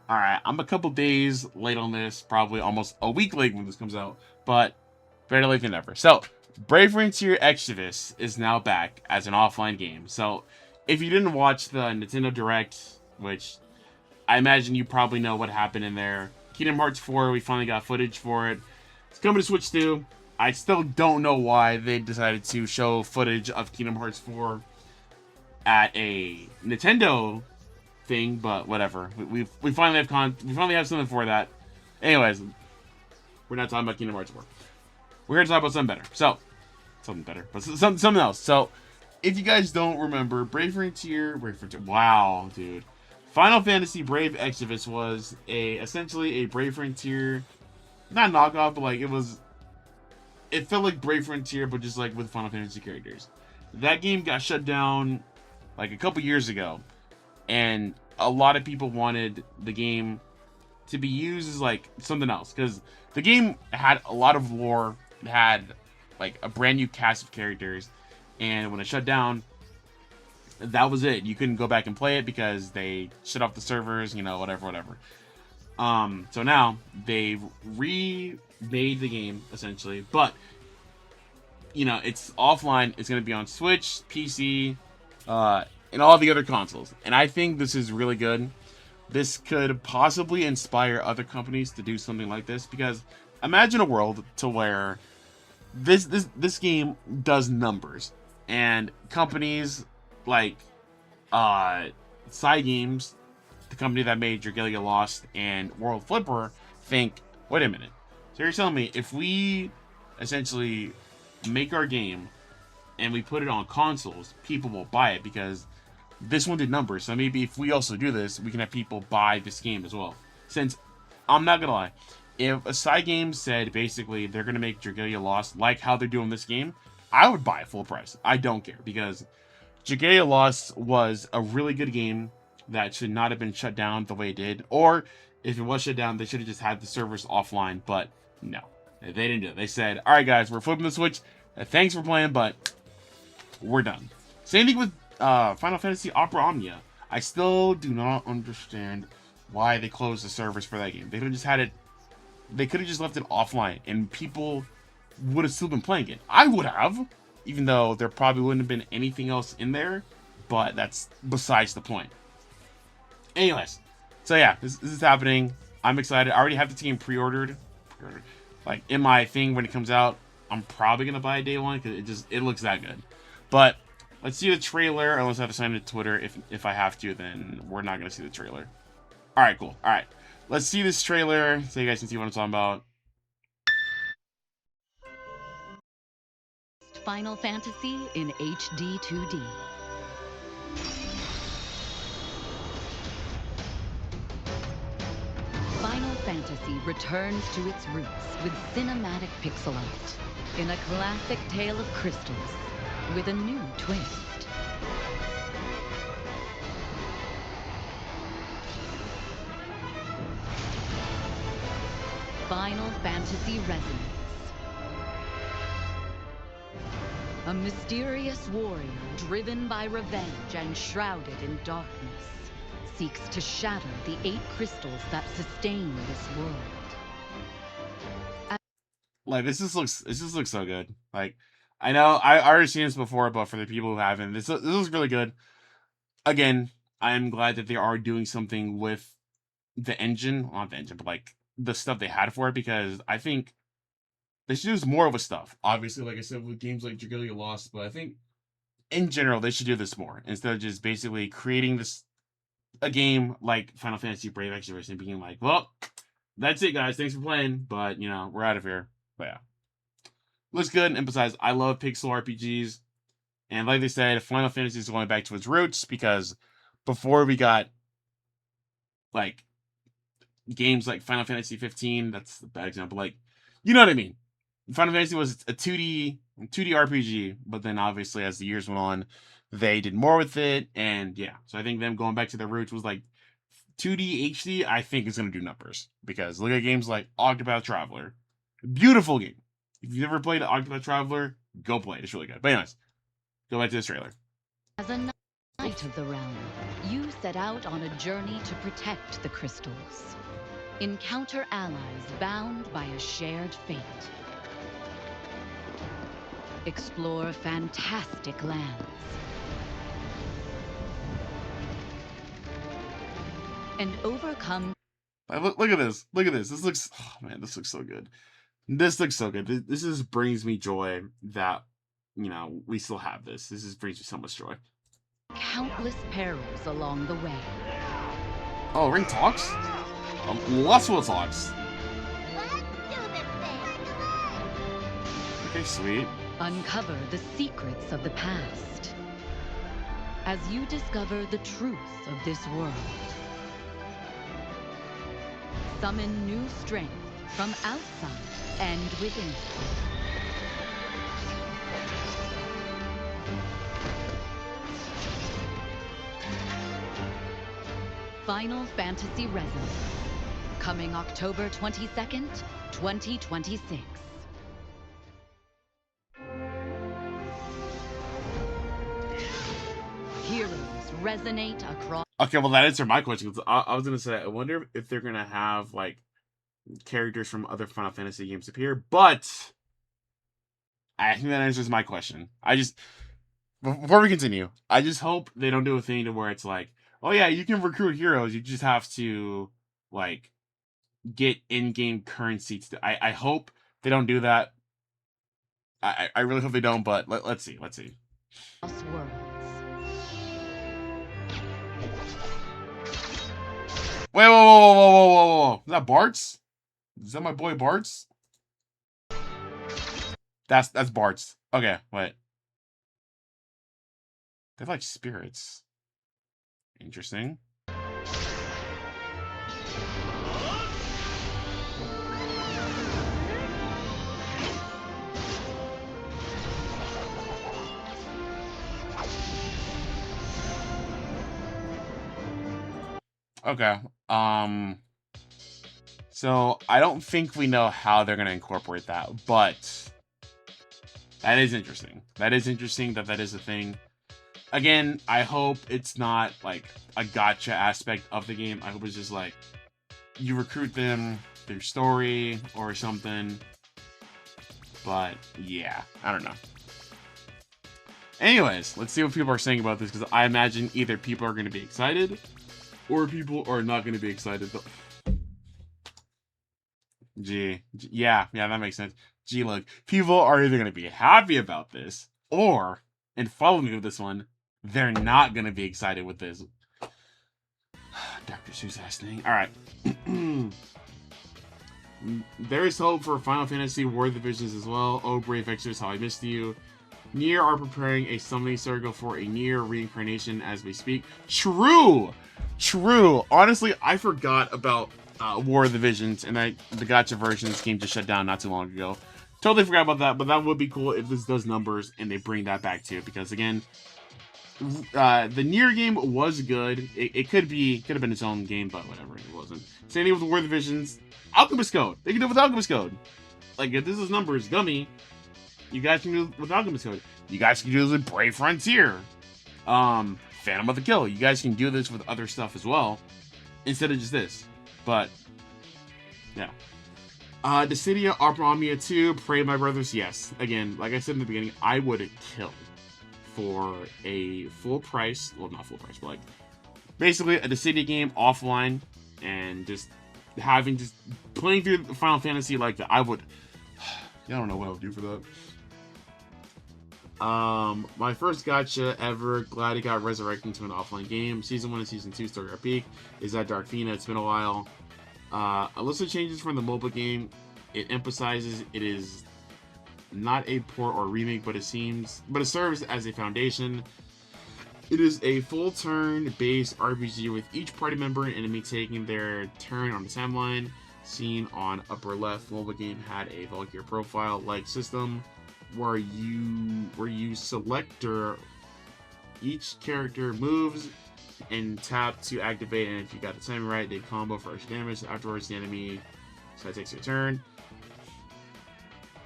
Alright, I'm a couple days late on this, probably almost a week late when this comes out, but better late than never. So, Brave Frontier Exvius is now back as an offline game. So, if you didn't watch the Nintendo Direct, which I imagine you probably know what happened in there, Kingdom Hearts 4, we finally got footage for it. It's coming to Switch 2. I still don't know why they decided to show footage of Kingdom Hearts 4 at a Nintendo thing, but whatever. We finally have we finally have something for that. Anyways, we're not talking about Kingdom Hearts 4. We're gonna talk about something better. So something better, but something else. So if you guys don't remember, Brave Frontier. Wow, dude. Final Fantasy Brave Exvius was essentially a Brave Frontier, not knockoff, but like it felt like Brave Frontier, but just like with Final Fantasy characters. That game got shut down like a couple years ago, and a lot of people wanted the game to be used as like something else because the game had a lot of lore, it had like a brand new cast of characters, and when it shut down, that was it. You couldn't go back and play it because they shut off the servers, whatever, whatever. So now they've remade the game essentially, but it's offline. It's going to be on Switch, PC, and all the other consoles. And I think this is really good. This could possibly inspire other companies to do something like this because imagine a world to where this game does numbers and companies like uh Games, the company that made Dragalia Lost and World Flipper, think, wait a minute. So you're telling me if we essentially make our game and we put it on consoles, people will buy it because this one did numbers. So maybe if we also do this, we can have people buy this game as well. Since I'm not gonna lie, if a Games said basically they're gonna make Dragalia Lost like how they're doing this game, I would buy it full price. I don't care because Dragalia Lost was a really good game that should not have been shut down the way it did. Or if it was shut down, they should have just had the servers offline. But no, they didn't do it. They said, "All right, guys, we're flipping the switch. Thanks for playing, but we're done." Same thing with Final Fantasy Opera Omnia. I still do not understand why they closed the servers for that game. They could have just had it. They could have just left it offline, and people would have still been playing it. I would have, even though there probably wouldn't have been anything else in there. But that's besides the point. Anyways, so yeah, this is happening. I'm excited. I already have the game pre-ordered. Like in my thing when it comes out. I'm probably gonna buy it day one because it looks that good. But let's see the trailer. Unless I have to sign into Twitter. If I have to, then we're not gonna see the trailer. All right, cool. All right, let's see this trailer so you guys can see what I'm talking about. Final Fantasy in HD 2D. Final Fantasy returns to its roots with cinematic pixel art in a classic tale of crystals with a new twist. Final Fantasy Resonance. A mysterious warrior driven by revenge and shrouded in darkness seeks to shatter the 8 crystals that sustain this world. Like this just looks so good. Like I know I already seen this before, but for the people who haven't, this looks really good. Again, I'm glad that they are doing something with the engine, well, not the engine, but like the stuff they had for it because I think they should use more of a stuff. Obviously, like I said, with games like Dragalia Lost, but I think in general they should do this more instead of just basically creating this a game like Final Fantasy Brave Exvius and being like, well, that's it, guys. Thanks for playing, but we're out of here. But yeah, looks good. And emphasize, I love pixel RPGs, and like they said, Final Fantasy is going back to its roots because before we got like games like Final Fantasy 15, that's a bad example. Like, you know what I mean? Final Fantasy was a 2D RPG, but then obviously as the years went on, they did more with it, and yeah. So I think them going back to their roots was like 2D HD. I think is gonna do numbers because look at games like Octopath Traveler, beautiful game. If you've never played Octopath Traveler, go play it. It's really good. But anyways, go back to this trailer. As a Knight of the realm, you set out on a journey to protect the crystals. Encounter allies bound by a shared fate. Explore fantastic lands. And overcome. Look at this. Look at this. This looks, oh man, this looks so good. This looks so good. This just brings me joy that, you know, we still have this. This just brings me so much joy. Countless perils along the way. Oh, Ring talks? Lots of talks. Okay, sweet. Uncover the secrets of the past as you discover the truth of this world. Summon new strength from outside and within. Final Fantasy Resonance, coming October 22nd, 2026. Heroes resonate across. Okay, well that answered my question. I was gonna say, I wonder if they're gonna have like characters from other Final Fantasy games appear, but I think that answers my question. I just, before we continue, I just hope they don't do a thing to where it's like, oh yeah, you can recruit heroes, you just have to like get in-game currency. I hope they don't do that. I really hope they don't, but let's see. Worlds. Wait, whoa. Is that Bart's? Is that my boy Bart's? That's Bart's. Okay, wait. They're like spirits. Interesting. Okay. So I don't think we know how they're gonna incorporate that, but that is interesting. That is interesting that is a thing. Again, I hope it's not like a gotcha aspect of the game. I hope it's just like you recruit them, their story or something. But yeah, I don't know. Anyways, let's see what people are saying about this, because I imagine either people are going to be excited or people are not going to be excited. Yeah, that makes sense. Gee, look, people are either going to be happy about this or, and follow me with this one, they're not going to be excited with this. Dr. Seuss ass thing. Alright. There is hope for Final Fantasy War of the Visions as well. Oh, Brave Exvius, how I missed you. Nier are preparing a summoning circle for a Nier reincarnation as we speak. True! Honestly, I forgot about War of the Visions, and the gacha version of this game just shut down not too long ago. Totally forgot about that, but that would be cool if this does numbers and they bring that back too, because again, the Nier game was good. It could have been its own game, but whatever, it wasn't. Same thing with War of the Visions. Alchemist Code. They can do it with Alchemist Code. Like, if this is numbers, Gummy, you guys can do it with Alchemist Code. You guys can do this with Brave Frontier. Phantom of the Kill. You guys can do this with other stuff as well, instead of just this. But, yeah. Dissidia, Armamia 2, Pray My Brothers, yes. Again, like I said in the beginning, I would kill for a full price, well, not full price, but like, basically a Dissidia game offline, and just playing through Final Fantasy like that. I don't know what I would do for that. My first gacha ever, glad it got resurrected into an offline game. Season 1 and Season 2 still got peak. Is that Darkfina? It's been a while. A list of changes from the mobile game. It emphasizes it is not a port or remake, but it serves as a foundation. It is a full turn-based RPG with each party member and enemy taking their turn on the timeline. Seen on upper left, mobile game had a Valkyrie profile-like system where you select each character moves and tap to activate, and if you got the timing right, they combo for extra damage. Afterwards, the enemy takes your turn.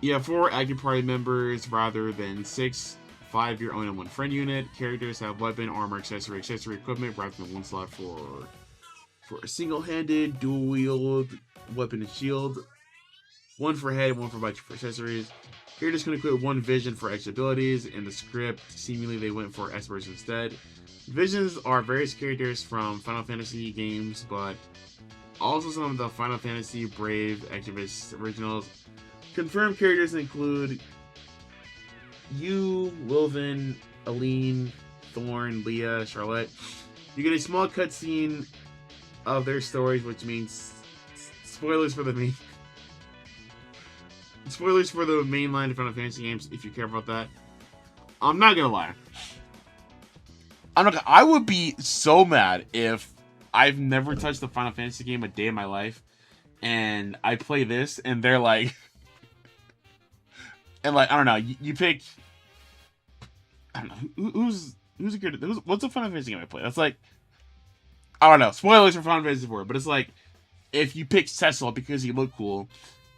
You have 4 active party members rather than 6 5 your own and 1 friend unit. Characters have weapon, armor, accessory equipment rather than 1 slot for a single-handed, dual-wield weapon and shield. 1 for head, 1 for body for accessories. Characters can equip 1 vision for extra abilities. In the script, seemingly they went for experts instead. Visions are various characters from Final Fantasy games, but also some of the Final Fantasy Brave Exvius originals. Confirmed characters include you, Wilven, Aline, Thorn, Leah, Charlotte. You get a small cutscene of their stories, which means spoilers for the main mainline of Final Fantasy games. If you care about that, I'm not gonna lie. I would be so mad if I've never touched a Final Fantasy game a day in my life, and I play this, and they're like, and like I don't know, you pick. I don't know who's a good. What's a Final Fantasy game I play? That's like, I don't know. Spoilers for Final Fantasy 4, but it's like if you pick Cecil because he looked cool,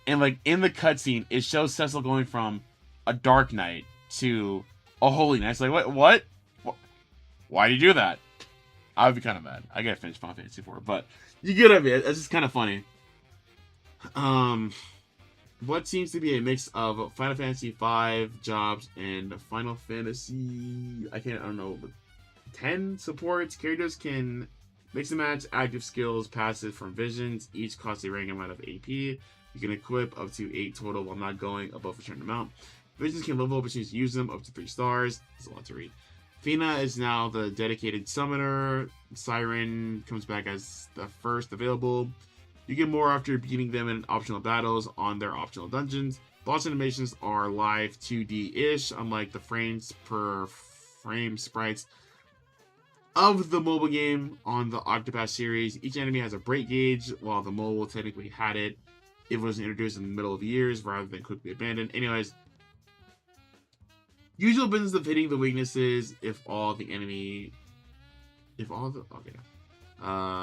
and like in the cutscene it shows Cecil going from a Dark Knight to a Holy Knight. It's like what? Why do you do that? I would be kind of mad. I gotta finish Final Fantasy 4, but you get it. It's just kind of funny. What seems to be a mix of Final Fantasy 5 jobs and Final Fantasy, I don't know, 10 supports. Characters can mix and match active skills, passive from visions. Each costs a random amount of AP. You can equip up to 8 total while not going above a certain amount. Visions can level up as you use them up to 3 stars. There's a lot to read. Fina is now the dedicated summoner. Siren comes back as the first available. You get more after beating them in optional battles on their optional dungeons. Boss animations are live 2D-ish, unlike the frames per frame sprites of the mobile game on the Octopath series. Each enemy has a break gauge, while the mobile technically had it. It was introduced in the middle of the years rather than quickly abandoned. Anyways, usual business of hitting the weaknesses okay.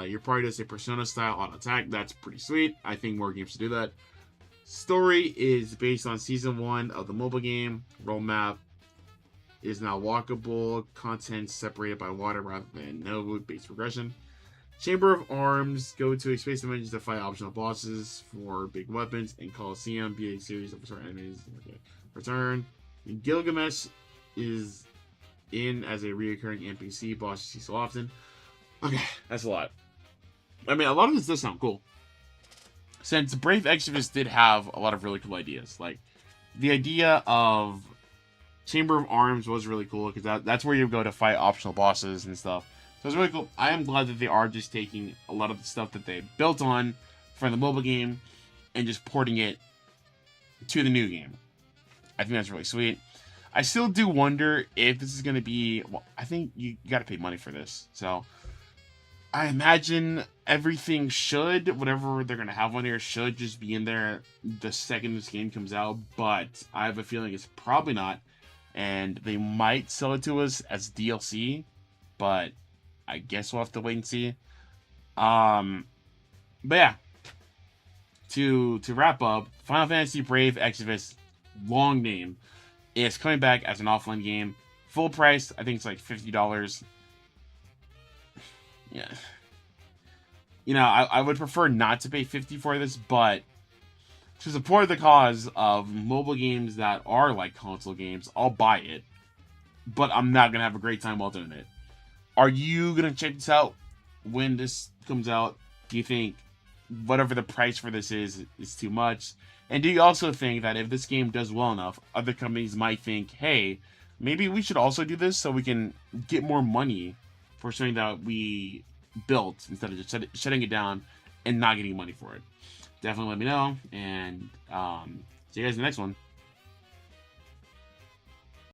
Your party does a Persona style auto attack. That's pretty sweet. I think more games should do that. Story is based on season 1 of the mobile game. World map is now walkable. Content separated by water rather than node-based progression. Chamber of Arms. Go to a space dimension to fight optional bosses for big weapons. And Coliseum. Be a series of certain enemies. Okay. Return. Gilgamesh is in as a reoccurring NPC boss you see so often. Okay, that's a lot. I mean, a lot of this does sound cool. Since Brave Exvius did have a lot of really cool ideas. Like, the idea of Chamber of Arms was really cool, because that's where you go to fight optional bosses and stuff. So it's really cool. I am glad that they are just taking a lot of the stuff that they built on from the mobile game and just porting it to the new game. I think that's really sweet. I still do wonder if this is going to be... Well, I think you got to pay money for this. So I imagine everything whatever they're going to have on here should just be in there the second this game comes out. But I have a feeling it's probably not. And they might sell it to us as DLC. But I guess we'll have to wait and see. But yeah. To wrap up, Final Fantasy Brave Exvius, long name, is coming back as an offline game. Full price, I think it's like $50. Yeah. You know, I would prefer not to pay $50 for this, but to support the cause of mobile games that are like console games, I'll buy it. But I'm not going to have a great time while doing it. Are you going to check this out when this comes out? Do you think whatever the price for this is too much? And do you also think that if this game does well enough, other companies might think, hey, maybe we should also do this so we can get more money for something that we built instead of just shutting it down and not getting money for it? Definitely let me know, and see you guys in the next one.